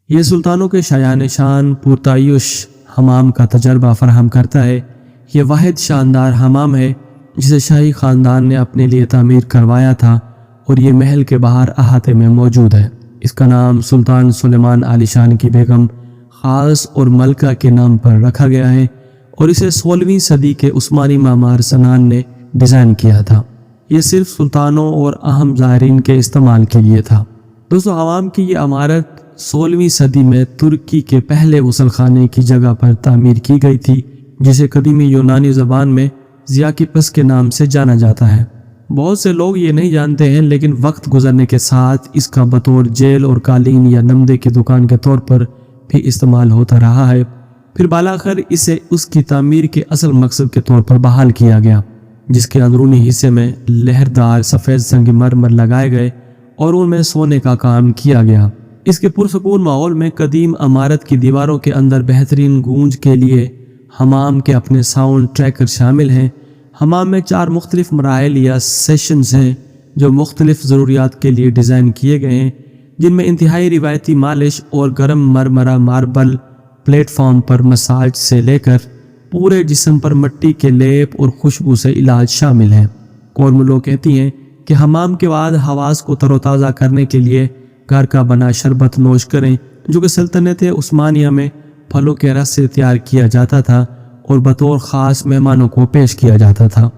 یہ سلطانوں کے شایان شان پرتعیش حمام کا تجربہ فراہم کرتا ہے۔ یہ واحد شاندار حمام ہے جسے شاہی خاندان نے اپنے لیے تعمیر کروایا تھا اور یہ محل کے باہر احاطے میں موجود ہے۔ اس کا نام سلطان سلیمان عالی شان کی بیگم خاص اور ملکہ کے نام پر رکھا گیا ہے اور اسے 16ویں صدی کے عثمانی معمار سنان نے ڈیزائن کیا تھا۔ یہ صرف سلطانوں اور اہم زائرین کے استعمال کے لیے تھا۔ دوستو، حمام کی یہ عمارت 16ویں صدی میں ترکی کے پہلے غسل خانے کی جگہ پر تعمیر کی گئی تھی، جسے قدیمی یونانی زبان میں زیاکپس کے نام سے جانا جاتا ہے۔ بہت سے لوگ یہ نہیں جانتے ہیں، لیکن وقت گزرنے کے ساتھ اس کا بطور جیل اور قالین یا نمدے کی دکان کے طور پر بھی استعمال ہوتا رہا ہے۔ پھر بالاخر اسے اس کی تعمیر کے اصل مقصد کے طور پر بحال کیا گیا، جس کے اندرونی حصے میں لہردار سفید سنگ مرمر لگائے گئے اور ان میں سونے کا کام کیا گیا۔ اس کے پرسکون ماحول میں قدیم عمارت کی دیواروں کے اندر بہترین گونج کے لیے حمام کے اپنے ساؤنڈ ٹریکر شامل ہیں۔ حمام میں 4 مختلف مراحل یا سیشنز ہیں جو مختلف ضروریات کے لیے ڈیزائن کیے گئے ہیں، جن میں انتہائی روایتی مالش اور گرم مرمرہ ماربل پلیٹ فارم پر مساج سے لے کر پورے جسم پر مٹی کے لیپ اور خوشبو سے علاج شامل ہیں۔ قوم لوگ کہتی ہیں کہ حمام کے بعد حواس کو تر و تازہ کرنے کے لیے گھر کا بنا شربت نوش کریں، جو کہ سلطنت عثمانیہ میں پھلوں کے رس سے تیار کیا جاتا تھا اور بطور خاص مہمانوں کو پیش کیا جاتا تھا۔